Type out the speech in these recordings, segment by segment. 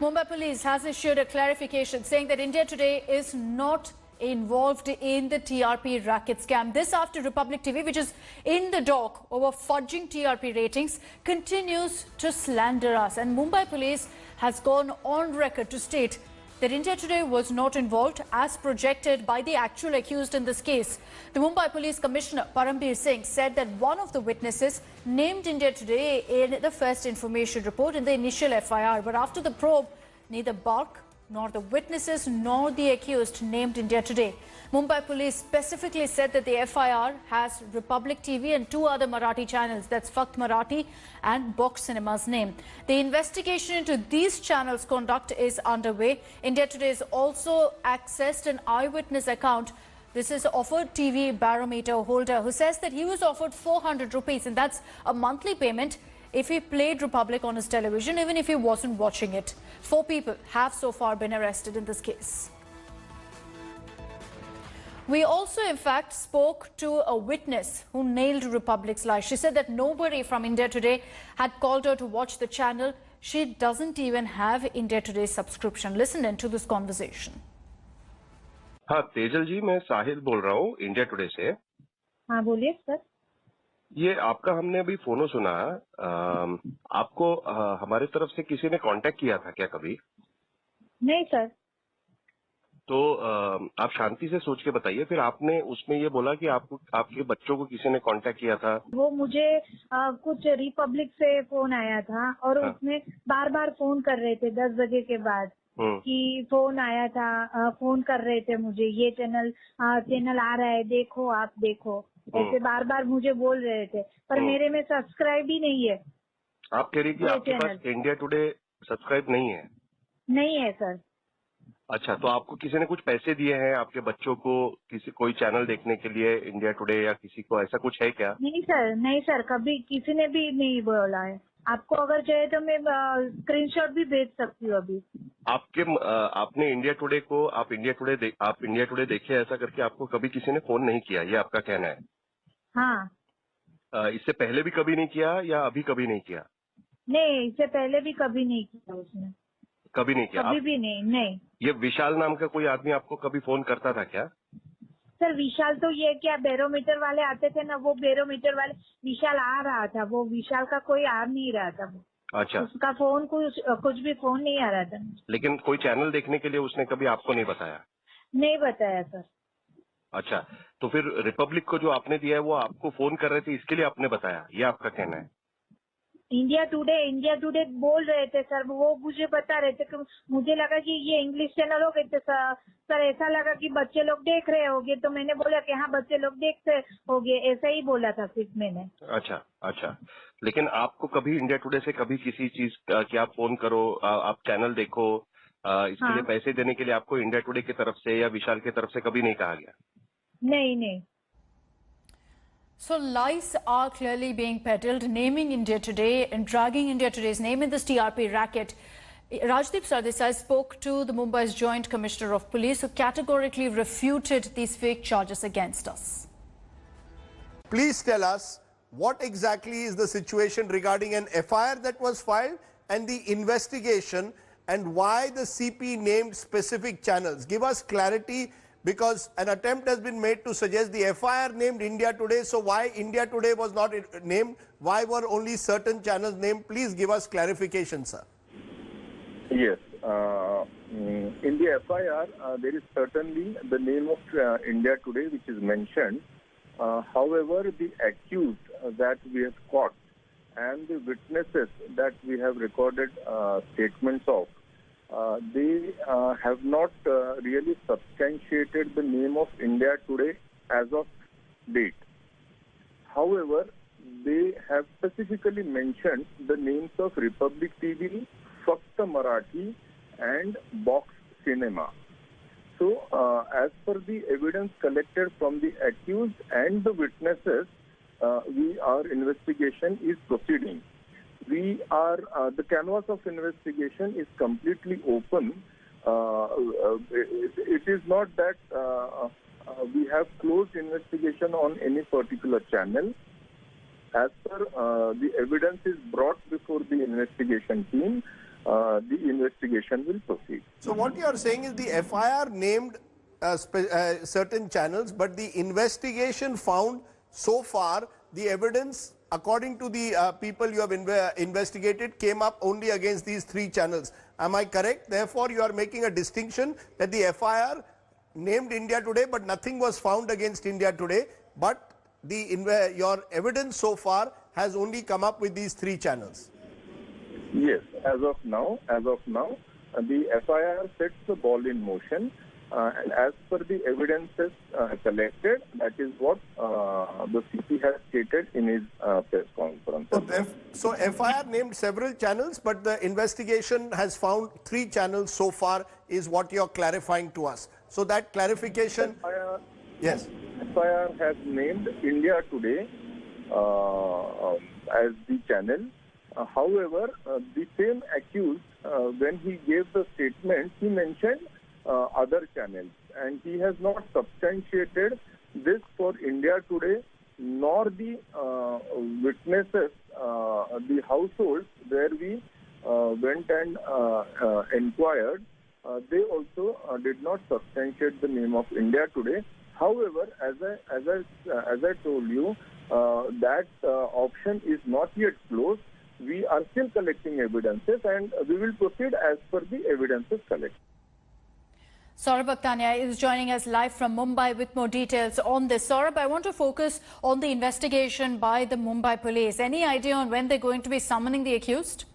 Mumbai Police has issued a clarification saying that India Today is not involved in the TRP racket scam. This after Republic TV, which is in the dock over fudging TRP ratings, continues to slander us. And Mumbai Police has gone on record to state that India Today was not involved as projected by the actual accused in this case. The Mumbai Police Commissioner Parambir Singh said that one of the witnesses named India Today in the first information report in the initial FIR, but after the probe, neither Bark nor the witnesses nor the accused named India Today. Mumbai Police specifically said that the FIR has Republic TV and two other Marathi channels, that's Fakt Marathi and Box Cinema's name. The investigation into these channels' conduct is underway. India Today has also accessed an eyewitness account. This is offered TV barometer holder who says that he was offered 400 rupees, and that's a monthly payment if he played Republic on his television, even if he wasn't watching it. 4 people have so far been arrested in this case. We also, in fact, spoke to a witness who nailed Republic's lie. She said that nobody from India Today had called her to watch the channel. She doesn't even have India Today's subscription. Listen in to this conversation. हाँ तेजल जी, मैं साहिल बोल रहा हूँ India today से। हाँ बोलिए sir. ये आपका हमने अभी फोनो सुना। आपको हमारे तरफ से किसी ने कांटेक्ट किया था क्या कभी? नहीं सर। तो आप शांति से सोच के बताइए। फिर आपने उसमें ये बोला कि आपको आपके बच्चों को किसी ने कांटेक्ट किया था। वो मुझे कुछ रिपब्लिक से फोन आया था और हाँ। उसमें बार बार फोन कर रहे थे 10 बजे के बाद कि फोन आया था, फोन कर रहे थे मुझे, ये चैनल आ रहा है, देखो आप देखो, ऐसे बार बार मुझे बोल रहे थे, पर मेरे में सब्सक्राइब ही नहीं है। आप कह रही कि आपके पास इंडिया टुडे सब्सक्राइब नहीं है? नहीं है सर। अच्छा, तो आपको किसी ने कुछ पैसे दिए हैं आपके बच्चों को कोई चैनल देखने के लिए इंडिया टुडे, या किसी को ऐसा कुछ है क्या? नहीं सर, कभी किसी ने भी नहीं बोला है। आपको अगर चाहिए तो मैं स्क्रीनशॉट भी भेज सकती हूँ अभी। आपने इंडिया टुडे को आप इंडिया टुडे देखिए ऐसा करके आपको कभी किसी ने फोन नहीं किया, ये आपका कहना है? हाँ। इससे पहले भी कभी नहीं किया या अभी कभी नहीं किया? नहीं, इससे पहले भी कभी नहीं किया उसने। कभी नहीं किया? कभी भी नहीं। ये विशाल नाम का कोई आदमी आपको कभी फोन करता था क्या? सर विशाल तो ये क्या बैरोमीटर वाले आते थे ना, वो बैरोमीटर वाले विशाल आ रहा था, वो विशाल का कोई आ नहीं रहा था। अच्छा, उसका फोन कुछ भी फोन नहीं आ रहा था। लेकिन कोई चैनल देखने के लिए उसने कभी आपको नहीं बताया? नहीं बताया सर। अच्छा, तो फिर रिपब्लिक को जो आपने दिया है वो आपको फोन कर रहे थे, इसके लिए आपने बताया, ये आपका कहना है? इंडिया टुडे बोल रहे थे सर, वो मुझे बता रहे थे कि मुझे लगा कि ये इंग्लिश चैनल हो गए थे सर, ऐसा लगा कि बच्चे लोग देख रहे होंगे, तो मैंने बोला कि हाँ बच्चे लोग देखते होंगे, ऐसा ही बोला था सिर्फ मैंने। अच्छा, लेकिन आपको कभी इंडिया टुडे से कभी किसी चीज कि आप फोन करो, आप चैनल देखो, इसके लिए पैसे देने के लिए आपको इंडिया टुडे की तरफ से या विशाल की तरफ से कभी नहीं कहा गया? नहीं। So lies are clearly being peddled, naming India Today and dragging India Today's name in this TRP racket. Rajdeep Sardesai spoke to the Mumbai's Joint Commissioner of Police, who categorically refuted these fake charges against us. Please tell us what exactly is the situation regarding an FIR that was filed and the investigation, and why the CP named specific channels. Give us clarity, because an attempt has been made to suggest the FIR named India Today. So why India Today was not named? Why were only certain channels named? Please give us clarification, sir. Yes. In the FIR, there is certainly the name of India Today which is mentioned. However, the accused that we have caught and the witnesses that we have recorded statements of, they have not really substantiated the name of India Today as of date. However, they have specifically mentioned the names of Republic TV, Fakt Marathi and Box Cinema. So, as per the evidence collected from the accused and the witnesses, our investigation is proceeding. The canvas of investigation is completely open. It is not that we have closed investigation on any particular channel. As per the evidence is brought before the investigation team, the investigation will proceed. So what you are saying is the FIR named certain channels, but the investigation found so far the evidence, according to the people you have investigated, came up only against these 3 channels. Am I correct? Therefore, you are making a distinction that the FIR named India Today, but nothing was found against India Today. But your evidence so far has only come up with these 3 channels. Yes, as of now, the FIR sets the ball in motion, and as per the evidences collected, that is what the CP has stated in his press conference. So FIR named several channels, but the investigation has found 3 channels so far, is what you are clarifying to us. So that clarification. Yes. FIR has named India Today as the channel. However, the same accused, when he gave the statement, he mentioned other channels, and he has not substantiated this for India Today, nor the witnesses, the households where we went and inquired. They also did not substantiate the name of India Today. However, as I told you, that option is not yet closed. We are still collecting evidences, and we will proceed as per the evidences collected. Saurabh Bhaktania is joining us live from Mumbai with more details on this. Saurabh, I want to focus on the investigation by the Mumbai police. Any idea on when they're going to be summoning the accused?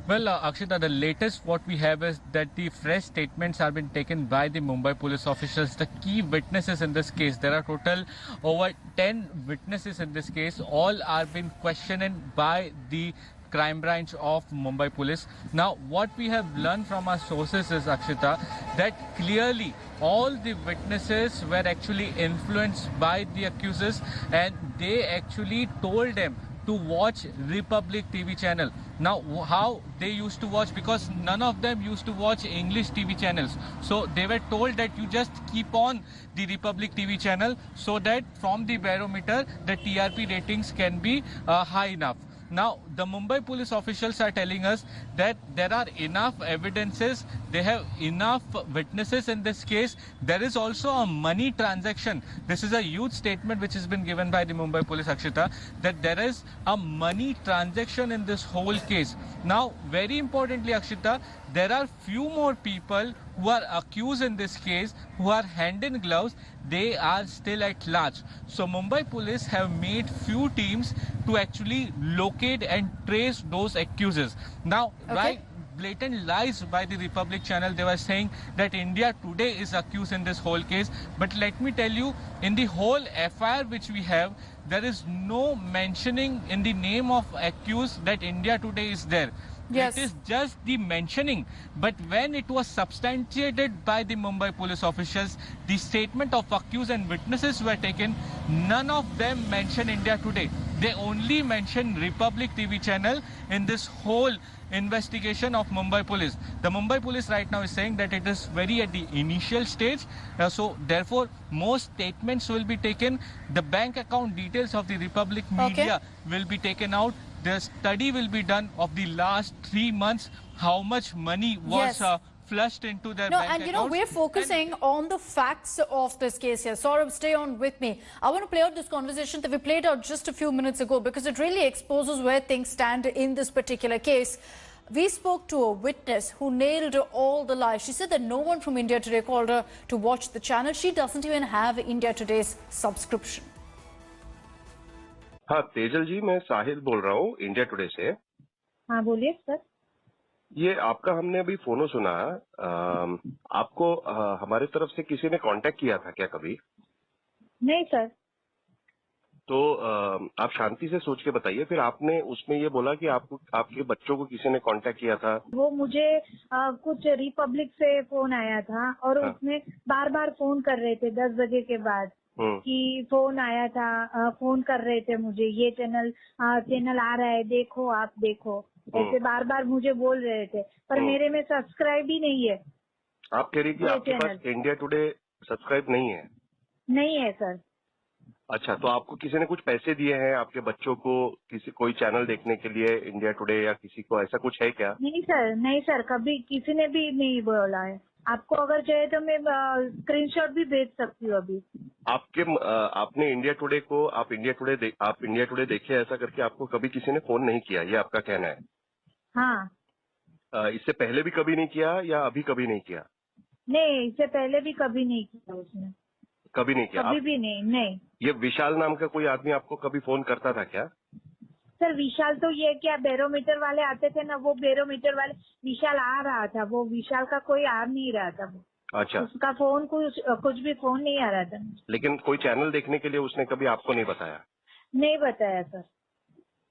Well, Akshita, the latest what we have is that the fresh statements have been taken by the Mumbai police officials, the key witnesses in this case. There are total over 10 witnesses in this case. All are being questioned by the crime branch of Mumbai police. Now, what we have learned from our sources is, Akshita, that clearly all the witnesses were actually influenced by the accusers, and they actually told them to watch Republic TV channel. Now, how they used to watch, because none of them used to watch English TV channels. So they were told that you just keep on the Republic TV channel so that from the barometer, the TRP ratings can be high enough. Now, the Mumbai police officials are telling us that there are enough evidences, they have enough witnesses in this case. There is also a money transaction. This is a huge statement which has been given by the Mumbai police, Akshita, that there is a money transaction in this whole case. Now, very importantly, Akshita, there are few more people who are accused in this case, who are hand in gloves. They are still at large. So Mumbai police have made few teams to actually locate and trace those accusers. Now, by blatant lies by the Republic channel, they were saying that India Today is accused in this whole case. But let me tell you, in the whole FIR which we have, there is no mentioning in the name of accused that India Today is there. Yes. It is just the mentioning. But when it was substantiated by the Mumbai police officials, the statement of accused and witnesses were taken, none of them mentioned India Today. They only mentioned Republic TV channel in this whole investigation of Mumbai police. The Mumbai police right now is saying that it is very at the initial stage. So therefore, most statements will be taken. The bank account details of the Republic media will be taken out. The study will be done of the last 3 months, how much money was flushed into their bank and you know, we're focusing on the facts of this case here. Saurabh, stay on with me. I want to play out this conversation that we played out just a few minutes ago, because it really exposes where things stand in this particular case. We spoke to a witness who nailed all the lies. She said that no one from India Today called her to watch the channel. She doesn't even have India Today's subscription. हाँ तेजल जी, मैं साहिल बोल रहा हूँ India today से। हाँ बोलिए sir. ये आपका हमने अभी फोनो सुना, आपको हमारे तरफ से किसी ने कांटेक्ट किया था क्या कभी? नहीं सर। तो आप शांति से सोच के बताइए। फिर आपने उसमें ये बोला कि आपको आपके बच्चों को किसी ने कांटेक्ट किया था। वो मुझे कुछ रिपब्लिक से फोन आया था, और उसमें बार बार फोन कर रहे थे 10 बजे के बाद कि फोन आया था, फोन कर रहे थे मुझे, ये चैनल आ रहा है, देखो आप देखो, ऐसे बार बार मुझे बोल रहे थे, पर मेरे में सब्सक्राइब ही नहीं है। आप कह रही कि आपके पास इंडिया टुडे सब्सक्राइब नहीं है? नहीं है सर। अच्छा, तो आपको किसी ने कुछ पैसे दिए हैं आपके बच्चों को किसी कोई चैनल देखने के लिए, इंडिया टुडे या किसी को, ऐसा कुछ है क्या? नहीं सर, कभी किसी ने भी नहीं बोला है। आपको अगर चाहिए तो मैं स्क्रीनशॉट भी भेज सकती हूँ अभी। आपने इंडिया टुडे को आप इंडिया टुडे देखिए ऐसा करके आपको कभी किसी ने फोन नहीं किया, ये आपका कहना है? हाँ। इससे पहले भी कभी नहीं किया या अभी कभी नहीं किया? नहीं, इससे पहले भी कभी नहीं किया उसने। कभी नहीं किया? कभी भी नहीं। ये विशाल नाम का कोई आदमी आपको कभी फोन करता था क्या? सर विशाल तो ये क्या बैरोमीटर वाले आते थे ना, वो बैरोमीटर वाले विशाल आ रहा था, वो विशाल का कोई आ नहीं रहा था। अच्छा, उसका फोन कुछ भी फोन नहीं आ रहा था। लेकिन कोई चैनल देखने के लिए उसने कभी आपको नहीं बताया? नहीं बताया सर।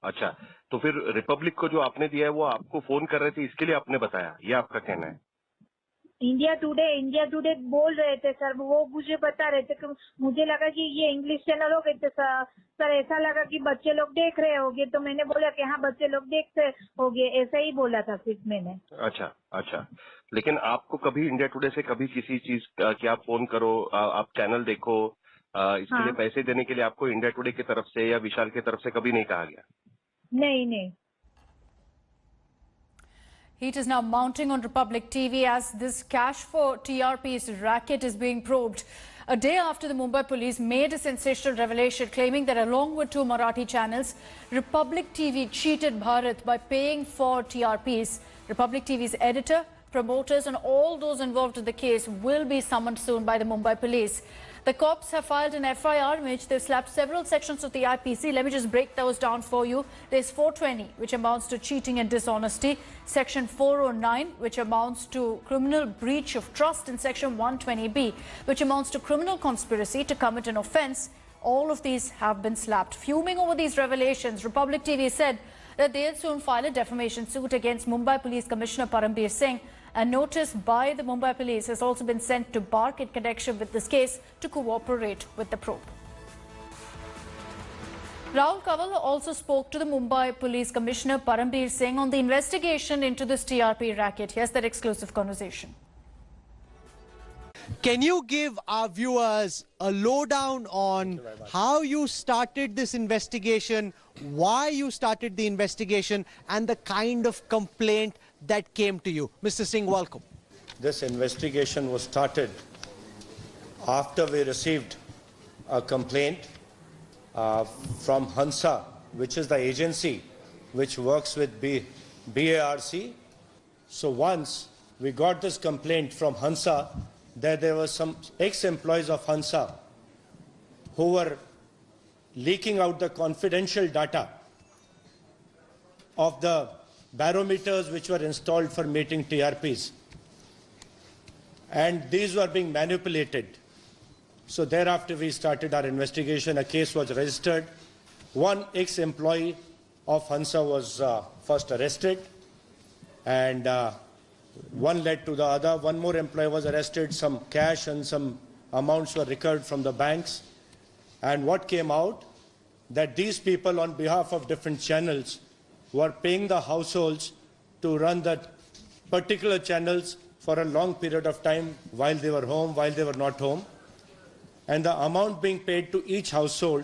अच्छा, तो फिर रिपब्लिक को जो आपने दिया है वो आपको फोन कर रहे थे, इसके लिए आपने बताया, ये आपका कहना है? इंडिया टुडे बोल रहे थे सर, वो मुझे बता रहे थे कि मुझे लगा कि ये इंग्लिश चैनल हो गए थे सर, ऐसा लगा कि बच्चे लोग देख रहे होंगे, तो मैंने बोला कि हाँ बच्चे लोग देखते होंगे, ऐसा ही बोला था सिर्फ मैंने। अच्छा, लेकिन आपको कभी इंडिया टुडे से कभी किसी चीज कि आप फोन करो, आप चैनल देखो, इसके लिए पैसे देने के लिए आपको इंडिया टुडे की तरफ से या विशाल की तरफ से कभी नहीं कहा गया? नहीं। Heat is now mounting on Republic TV as this cash for TRP's racket is being probed. A day after the Mumbai police made a sensational revelation claiming that along with two Marathi channels, Republic TV cheated Bharat by paying for TRPs. Republic TV's editor, promoters and all those involved in the case will be summoned soon by the Mumbai police. The cops have filed an FIR in which they've slapped several sections of the IPC. Let me just break those down for you. There's 420, which amounts to cheating and dishonesty. Section 409, which amounts to criminal breach of trust. And Section 120B, which amounts to criminal conspiracy to commit an offence. All of these have been slapped. Fuming over these revelations, Republic TV said that they'll soon file a defamation suit against Mumbai Police Commissioner Parambir Singh. A notice by the Mumbai Police has also been sent to BARC in connection with this case to cooperate with the probe. Rahul Kanwal also spoke to the Mumbai Police Commissioner Parambir Singh on the investigation into this TRP racket. Here's that exclusive conversation. Can you give our viewers a lowdown on how you started this investigation, why you started the investigation, and the kind of complaint that came to you? Mr. Singh, welcome. This investigation was started after we received a complaint from Hansa, which is the agency which works with BARC. So once we got this complaint from Hansa that there were some ex-employees of Hansa who were leaking out the confidential data of the barometers which were installed for meeting TRPs, and these were being manipulated. So thereafter we started our investigation. A case was registered. One ex-employee of Hansa was first arrested, and one led to the other. One more employee was arrested. Some cash and some amounts were recovered from the banks. And what came out, that these people on behalf of different channels were paying the households to run that particular channels for a long period of time while they were home, while they were not home. And the amount being paid to each household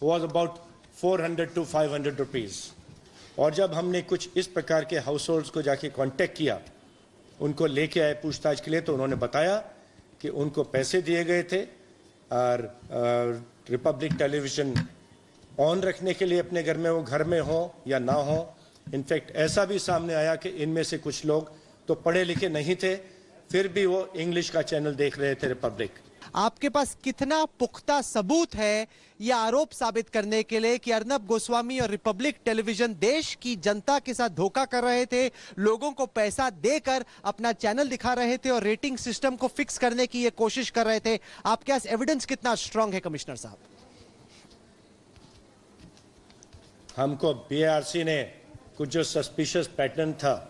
was about 400 to 500 rupees. और जब हमने कुछ इस प्रकार के households को जाके contact किया, उनको लेके आए पूछताछ के लिए, तो उन्होंने बताया कि उनको पैसे दिए गए थे और रिपब्लिक टेलीविजन ऑन रखने के लिए अपने घर में, वो घर में हो या ना हो। इनफैक्ट ऐसा भी सामने आया कि इनमें से कुछ लोग तो पढ़े लिखे नहीं थे, फिर भी वो इंग्लिश का चैनल देख रहे थे, रिपब्लिक। आपके पास कितना पुख्ता सबूत है यह आरोप साबित करने के लिए कि अर्नब गोस्वामी और रिपब्लिक टेलीविजन देश की जनता के साथ धोखा कर रहे थे, लोगों को पैसा देकर अपना चैनल दिखा रहे थे और रेटिंग सिस्टम को फिक्स करने की ये कोशिश कर रहे थे? आपके पास एविडेंस कितना स्ट्रांग है कमिश्नर साहब? हमको बीआरसी ने कुछ जो सस्पिशियस पैटर्न था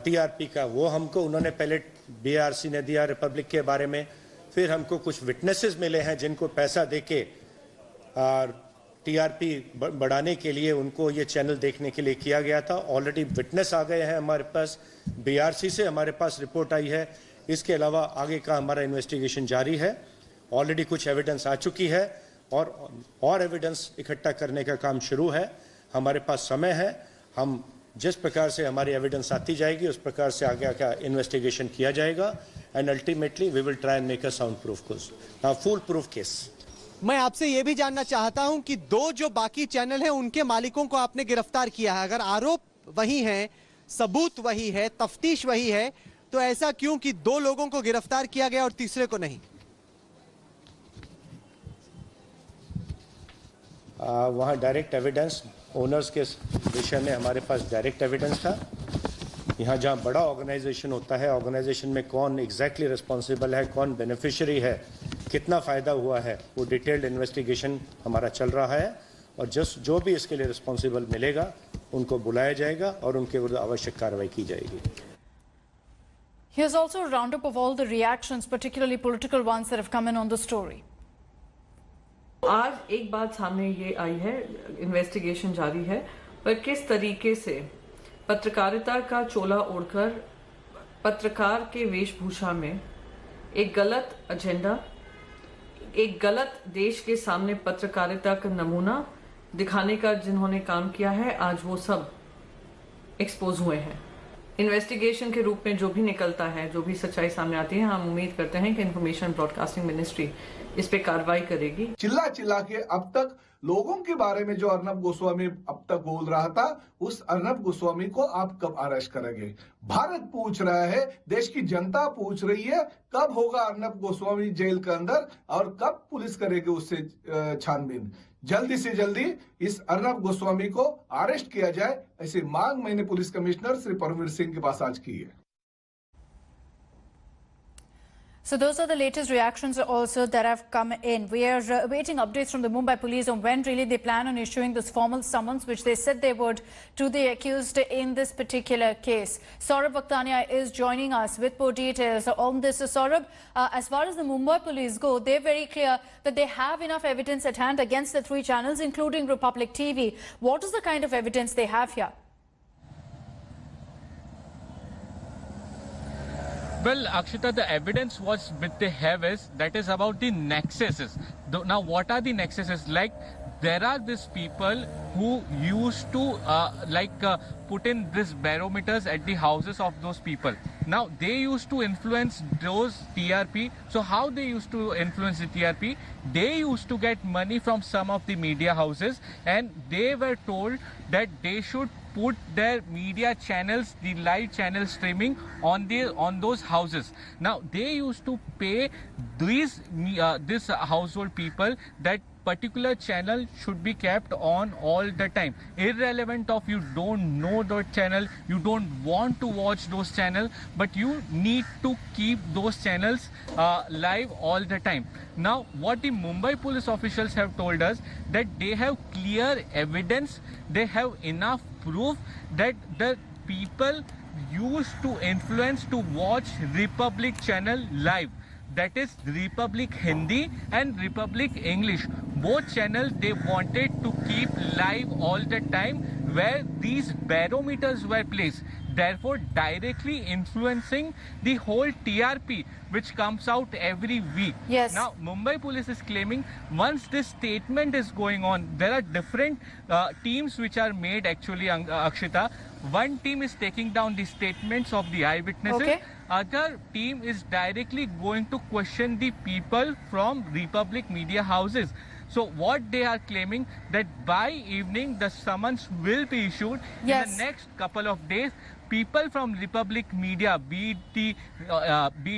टीआरपी का, वो हमको उन्होंने पहले बीआरसी ने दिया रिपब्लिक के बारे में। फिर हमको कुछ विटनेसेस मिले हैं जिनको पैसा देके टीआरपी बढ़ाने के लिए उनको ये चैनल देखने के लिए किया गया था। ऑलरेडी विटनेस आ गए हैं हमारे पास, बीआरसी से हमारे पास रिपोर्ट आई है। इसके अलावा आगे का हमारा इन्वेस्टिगेशन जारी है ऑलरेडी कुछ एविडेंस आ चुकी है और एविडेंस इकट्ठा करने का काम शुरू है। हमारे पास समय है, हम जिस प्रकार से हमारी एविडेंस आती जाएगी उस प्रकार से आगे का इन्वेस्टिगेशन किया जाएगा and ultimately we will try and make a sound proof full proof case. मैं आपसे यह भी जानना चाहता हूं कि दो जो बाकी चैनल हैं उनके मालिकों को आपने गिरफ्तार किया है। अगर आरोप वही है, सबूत वही है, तफ्तीश वही है, तो ऐसा क्यों कि दो लोगों को गिरफ्तार किया गया और तीसरे को नहीं? वहाँ डायरेक्ट एविडेंस ओनर्स के विषय में हमारे पास डायरेक्ट एविडेंस था। यहाँ जहाँ बड़ा ऑर्गेनाइजेशन होता है, ऑर्गेनाइजेशन में कौन एग्जैक्टली रिस्पॉन्सिबल है, कौन बेनिफिशियरी है, कितना फ़ायदा हुआ है, वो डिटेल्ड इन्वेस्टिगेशन हमारा चल रहा है और जो भी इसके लिए रिस्पॉन्सिबल मिलेगा उनको बुलाया जाएगा और उनके विरुद्ध आवश्यक कार्रवाई की जाएगी। Here's also a roundup of all the reactions, particularly political ones, that have come in on the story. आज एक बात सामने ये आई है, इन्वेस्टिगेशन जारी है, पर किस तरीके से पत्रकारिता का चोला ओढ़कर पत्रकार के वेशभूषा में एक गलत एजेंडा, एक गलत देश के सामने पत्रकारिता का नमूना दिखाने का जिन्होंने काम किया है, आज वो सब एक्सपोज हुए हैं। इन्वेस्टिगेशन के रूप में जो भी निकलता है, जो भी सच्चाई सामने आती है, हम उम्मीद करते हैं कि इंफॉर्मेशन ब्रॉडकास्टिंग मिनिस्ट्री इस पे कार्रवाई करेगी। चिल्ला चिल्ला के अब तक लोगों के बारे में जो अर्नब गोस्वामी अब तक बोल रहा था, उस अर्नब गोस्वामी को आप कब अरेस्ट करेंगे? भारत पूछ रहा है, देश की जनता पूछ रही है, कब होगा अर्नब गोस्वामी जेल के अंदर और कब पुलिस करेगी उससे छानबीन? जल्दी से जल्दी इस अर्नब गोस्वामी को अरेस्ट किया जाए, ऐसी मांग मैंने पुलिस कमिश्नर श्री परमवीर सिंह के पास आज की है। So those are the latest reactions also that have come in. We are awaiting updates from the Mumbai police on when really they plan on issuing this formal summons, which they said they would, to the accused in this particular case. Saurabh Vakhtania is joining us with more details on this. So Saurabh, as far as the Mumbai police go, they're very clear that they have enough evidence at hand against the three channels, including Republic TV. What is the kind of evidence they have here? Well, Akshita, the evidence what they have is that is about the nexuses. Now, what are the nexuses? Like, there are these people who used to put in these barometers at the houses of those people. Now, they used to influence those TRP. So, how they used to influence the TRP? They used to get money from some of the media houses, and they were told that they should put their media channels, the live channel streaming on those houses. Now they used to pay this household people that particular channel should be kept on all the time, irrelevant of you don't know that channel, you don't want to watch those channels, but you need to keep those channels live all the time. Now what the Mumbai police officials have told us, that they have clear evidence, they have enough proof that the people used to influence to watch Republic channel live. That is Republic Hindi and Republic English. Both channels they wanted to keep live all the time, where these barometers were placed, therefore directly influencing the whole TRP which comes out every week. Yes. Now Mumbai police is claiming once this statement is going on, there are different teams which are made actually, Akshita. One team is taking down the statements of the eyewitnesses. Okay. Other team is directly going to question the people from Republic media houses. So what they are claiming, that by evening the summons will be issued. Yes. In the next couple of days, people from Republic media, be it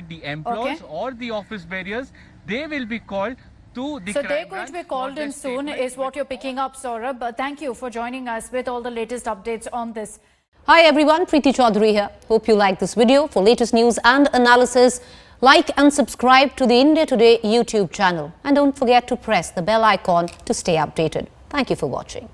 the employees or the office bearers, they will be called to the So crime they're going to branch be for called their in soon, statement. is what you're picking up, Saurabh. Thank you for joining us with all the latest updates on this. Hi everyone, Preeti Chaudhary here. Hope you like this video. For latest news and analysis, like and subscribe to the India Today YouTube channel. And don't forget to press the bell icon to stay updated. Thank you for watching.